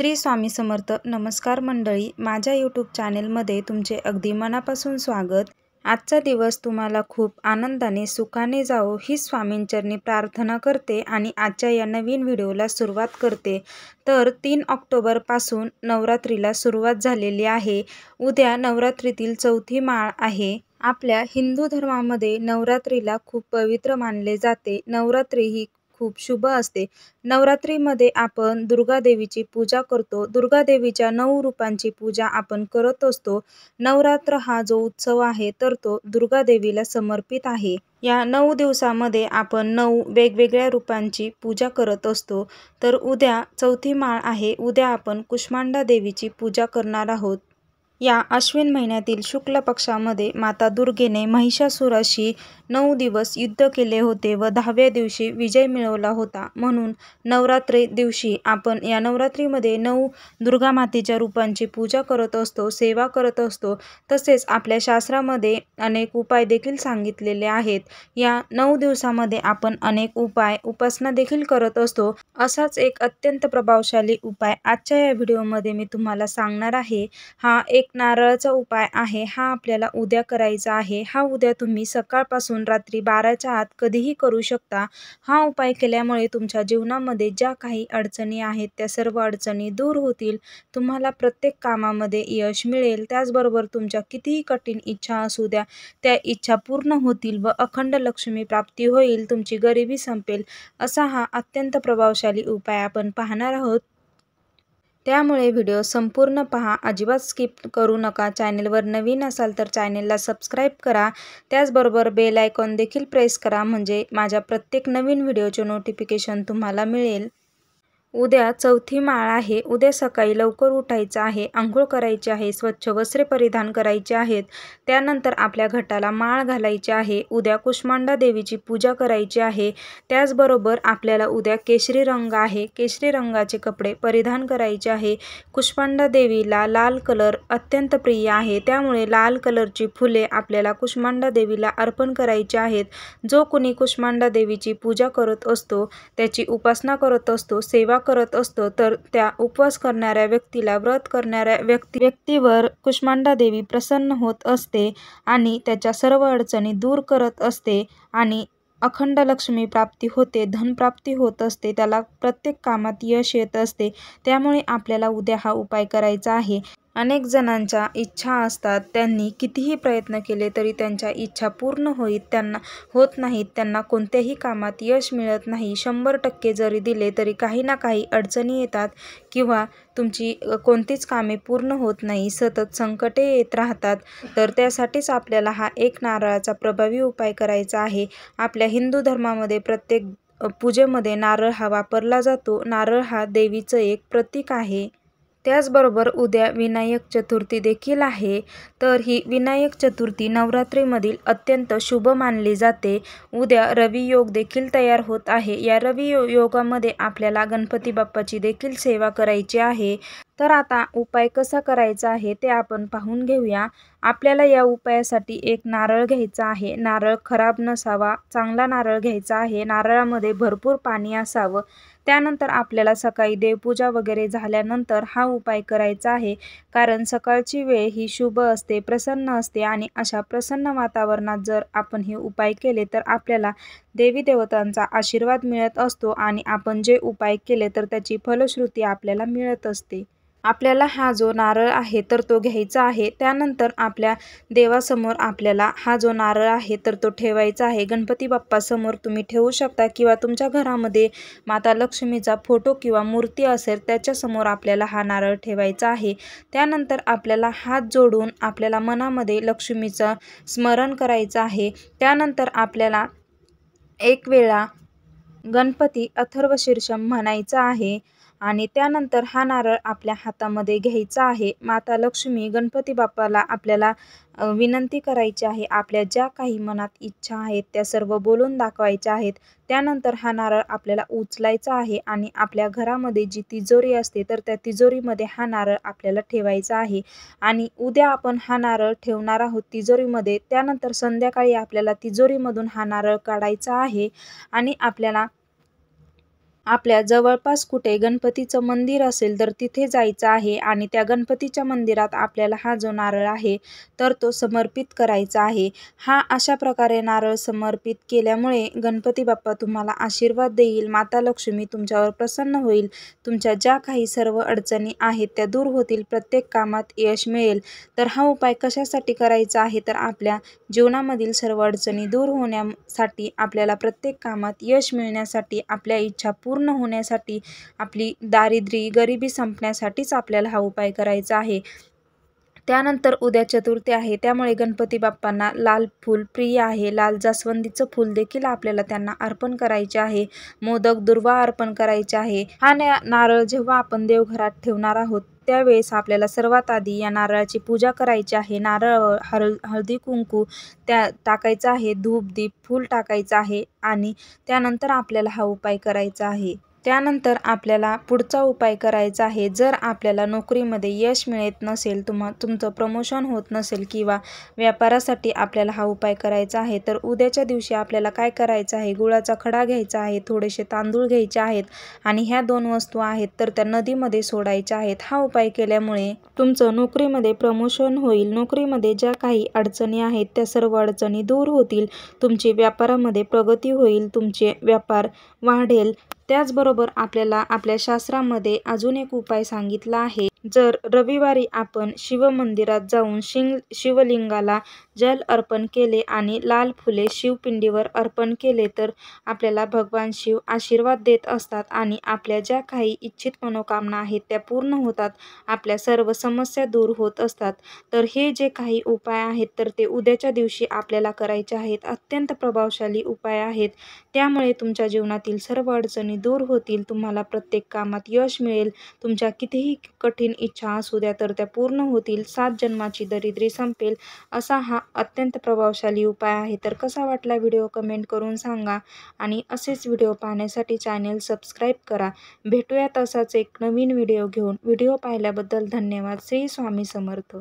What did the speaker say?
श्री स्वामी समर्थ. नमस्कार मंडळी, माझ्या यूट्यूब चॅनेलमध्ये तुमचे अगदी मनापासून स्वागत. आजचा दिवस तुम्हाला खूप आनंदाने सुखाने जावो ही स्वामींचरणी प्रार्थना करते आणि आजच्या या नवीन व्हिडिओला सुरुवात करते. तर 3 ऑक्टोबरपासून नवरात्रीला सुरुवात झालेली आहे. उद्या नवरात्रीतील चौथी माळ आहे. आपल्या हिंदू धर्मामध्ये नवरात्रीला खूप पवित्र मानले जाते. नवरात्री ही खूप शुभ असते. नवरात्रीमध्ये आपण दुर्गा देवीची पूजा करतो. दुर्गा देवीच्या 9 रूपांची पूजा आपण करत असतो. नवरात्र हा जो उत्सव आहे तर तो दुर्गा देवीला समर्पित आहे. या 9 दिवसामध्ये आपण 9 वेगवेगळ्या रूपांची पूजा करत असतो. तर उद्या चौथी माळ आहे. उद्या आपण कुष्मांडा देवीची पूजा करणार आहोत. या अश्विन महिन्यातील शुक्ल पक्षामध्ये माता दुर्गेने महिषासुराशी 9 दिवस युद्ध केले होते व 10व्या दिवशी विजय मिळवला होता. म्हणून नवरात्री दिवशी आपण या नवरात्रीमध्ये 9 दुर्गा मातेच्या रूपांची पूजा करत असतो, सेवा करत असतो. तसेच आपल्या शास्त्रामध्ये अनेक उपाय देखील सांगितलेले आहेत. या 9 दिवसामध्ये आपण अनेक उपासना देखील करत असतो. असाच एक अत्यंत प्रभावशाली उपाय आजच्या या व्हिडिओमध्ये मी तुम्हाला सांगणार आहे. हा एक नारळाचा उपाय आहे. हा आपल्याला उद्या करायचा आहे. हा उद्या तुम्ही सकाळपासून रात्री 12च्या आत कधीही करू शकता. हा उपाय केल्यामुळे तुमच्या जीवनामध्ये ज्या काही अडचणी आहेत त्या सर्व अडचणी दूर होतील. तुम्हाला प्रत्येक कामामध्ये यश मिळेल. त्याचबरोबर तुमच्या कितीही कठीण इच्छा असू द्या त्या इच्छा पूर्ण होतील व अखंड लक्ष्मी प्राप्ती होईल. तुमची गरिबी संपेल. असा हा अत्यंत प्रभावशाली उपाय आपण पाहणार आहोत. त्यामुळे व्हिडिओ संपूर्ण पहा, अजिबात स्किप करू नका. चॅनेलवर नवीन असाल तर चॅनेलला सबस्क्राईब करा. त्याचबरोबर बेल आयकॉन देखील प्रेस करा, म्हणजे माझ्या प्रत्येक नवीन व्हिडिओचे नोटिफिकेशन तुम्हाला मिळेल. उद्या चौथी माळ आहे. उद्या सकाळी लवकर उठायचं आहे, आंघोळ करायची आहे, स्वच्छ वस्त्रे परिधान करायची आहेत. त्यानंतर आपल्या घटाला माळ घालायची आहे. उद्या कुष्मांडा देवीची पूजा करायची आहे. त्याचबरोबर आपल्याला उद्या केशरी रंग आहे, केशरी रंगाचे कपडे परिधान करायचे आहे. कुष्मांडा देवीला लाल कलर अत्यंत प्रिय आहे. त्यामुळे लाल कलरची फुले आपल्याला कुष्मांडा देवीला अर्पण करायची आहेत. जो कोणी कुष्मांडा देवीची पूजा करत असतो, त्याची उपासना करत असतो, सेवा करत असतो, तर त्या उपवास करणाऱ्या व्यक्तीला, व्रत करणाऱ्या व्यक्तीवर कुष्मांडा देवी प्रसन्न होत असते आणि त्याच्या सर्व अडचणी दूर करत असते आणि अखंड लक्ष्मी प्राप्ती होते, धनप्राप्ती होत असते, त्याला प्रत्येक कामात यश येत असते. त्यामुळे आपल्याला उद्या हा उपाय करायचा आहे. अनेक जणांच्या इच्छा असतात, त्यांनी कितीही प्रयत्न केले तरी त्यांच्या इच्छा पूर्ण होत नाहीत. त्यांना कोणत्याही कामात यश मिळत नाही. 100% जरी दिले तरी काही ना काही अडचणी येतात किंवा तुमची कोणतीच कामे पूर्ण होत नाही. सतत संकटे येत राहतात. तर त्यासाठीच आपल्याला हा एक नारळाचा प्रभावी उपाय करायचा आहे. आपल्या हिंदू धर्मामध्ये प्रत्येक पूजेमध्ये नारळ हा वापरला जातो. नारळ हा देवीचं एक प्रतीक आहे. त्याचबरोबर उद्या विनायक चतुर्थी देखील आहे. तर ही विनायक चतुर्थी नवरात्रीमधील अत्यंत शुभ मानली जाते. उद्या रवी योग देखील तयार होत आहे. या रवी योगामध्ये आपल्याला गणपती बाप्पाची देखील सेवा करायची आहे. तर आता उपाय कसा करायचा आहे ते आपण पाहून घेऊया. आपल्याला या उपायासाठी एक नारळ घ्यायचा आहे. नारळ खराब नसावा, चांगला नारळ घ्यायचा आहे. नारळामध्ये भरपूर पाणी असावं. त्यानंतर आपल्याला सकाळी देवपूजा वगैरे झाल्यानंतर हा उपाय करायचा आहे. कारण सकाळची वेळ ही शुभ असते, प्रसन्न असते आणि अशा प्रसन्न वातावरणात जर आपण हे उपाय केले तर आपल्याला देवी देवतांचा आशीर्वाद मिळत असतो आणि आपण जे उपाय केले तर त्याची फलश्रुती आपल्याला मिळत असते. आपल्याला हा जो नारळ आहे तर तो घ्यायचा आहे. त्यानंतर आपल्या देवासमोर आपल्याला हा जो नारळ आहे तर तो ठेवायचा आहे. गणपती बाप्पासमोर तुम्ही ठेवू शकता किंवा तुमच्या घरामध्ये माता लक्ष्मीचा फोटो किंवा मूर्ती असेल त्याच्यासमोर आपल्याला हा नारळ ठेवायचा आहे. त्यानंतर आपल्याला हात जोडून आपल्याला मनामध्ये लक्ष्मीचं स्मरण करायचं आहे. त्यानंतर आपल्याला एक वेळा गणपती अथर्वशीर्षम म्हणायचं आहे आणि त्यानंतर हा नारळ आपल्या हातामध्ये घ्यायचा आहे. माता लक्ष्मी, गणपती बाप्पाला आपल्याला विनंती करायची आहे. आपल्या ज्या काही मनात इच्छा आहेत त्या सर्व बोलून दाखवायच्या आहेत. त्यानंतर हा नारळ आपल्याला उचलायचा आहे आणि आपल्या घरामध्ये जी तिजोरी असते तर त्या तिजोरीमध्ये हा नारळ आपल्याला ठेवायचा आहे. आणि उद्या आपण हा नारळ ठेवणार आहोत तिजोरीमध्ये. त्यानंतर संध्याकाळी आपल्याला तिजोरीमधून हा नारळ काढायचा आहे आणि आपल्याला आपल्या जवळपास कुठे गणपतीचं मंदिर असेल तर तिथे जायचं आहे आणि त्या गणपतीच्या मंदिरात आपल्याला हा जो नारळ आहे तर तो समर्पित करायचा आहे. हा अशा प्रकारे नारळ समर्पित केल्यामुळे गणपती बाप्पा तुम्हाला आशीर्वाद देईल, माता लक्ष्मी तुमच्यावर प्रसन्न होईल, तुमच्या ज्या काही सर्व अडचणी आहेत त्या दूर होतील, प्रत्येक कामात यश मिळेल. तर हा उपाय कशासाठी करायचा आहे तर आपल्या जीवनामधील सर्व अडचणी दूर होण्यासाठी, आपल्याला प्रत्येक कामात यश मिळण्यासाठी, आपल्या इच्छा पूर्ण होण्यासाठी, आपली दारिद्र्य गरिबी संपण्यासाठीच आपल्याला हा उपाय करायचा आहे. त्यानंतर उद्या चतुर्थी आहे, त्यामुळे गणपती बाप्पांना लाल फूल प्रिय आहे. लाल जास्वंदीचं फूल देखील आपल्याला त्यांना अर्पण करायचे आहे. मोदक दुर्वा अर्पण करायचे आहे. हा नारळ जेव्हा आपण देवघरात ठेवणार आहोत त्यावेळेस आपल्याला सर्वात आधी या नारळाची पूजा करायची आहे. नारळावर हळदी कुंकू त्या टाकायचं आहे, धूप दीप फूल टाकायचं आहे आणि त्यानंतर आपल्याला हा उपाय करायचा आहे. त्यानंतर आपल्याला पुढचा उपाय करायचा आहे. जर आपल्याला नोकरीमध्ये यश मिळत नसेल, तुमचं प्रमोशन होत नसेल किंवा व्यापारासाठी आपल्याला हा उपाय करायचा आहे, तर उद्याच्या दिवशी आपल्याला काय करायचं आहे, गुळाचा खडा घ्यायचा आहे, थोडेसे तांदूळ घ्यायचे आहेत आणि ह्या 2 वस्तू आहेत तर त्या नदीमध्ये सोडायच्या आहेत. हा उपाय केल्यामुळे तुमचं नोकरीमध्ये प्रमोशन होईल, नोकरीमध्ये ज्या काही अडचणी आहेत त्या सर्व अडचणी दूर होतील, तुमची व्यापारामध्ये प्रगती होईल, तुमचे व्यापार वाढेल. त्याचबरोबर आपल्याला आपल्या शास्त्रामध्ये अजून एक उपाय सांगितला आहे. जर रविवारी आपण शिव मंदिरात जाऊन शिवलिंगाला जल अर्पण केले आणि लाल फुले शिवपिंडीवर अर्पण केले तर आपल्याला भगवान शिव आशीर्वाद देत असतात आणि आपल्या ज्या काही इच्छित मनोकामना आहेत त्या पूर्ण होतात, आपल्या सर्व समस्या दूर होत असतात. तर हे जे काही उपाय आहेत तर ते उद्याच्या दिवशी आपल्याला करायचे आहेत. अत्यंत प्रभावशाली उपाय आहेत. त्यामुळे तुमच्या जीवनातील सर्व अडचणी दूर होतील, तुम्हाला प्रत्येक कामात यश मिळेल, तुमच्या कितीही कठीण इच्छा असू द्या तर त्या पूर्ण होतील, 7 जन्माची दरिद्री संपेल. असा हा अत्यंत प्रभावशाली उपाय आहे. तर कसा वाटला व्हिडिओ कमेंट करून सांगा आणि असेच व्हिडिओ पाहण्यासाठी चॅनेल सबस्क्राईब करा. भेटूयात असाच एक नवीन व्हिडिओ घेऊन. व्हिडिओ पाहिल्याबद्दल धन्यवाद. श्री स्वामी समर्थ.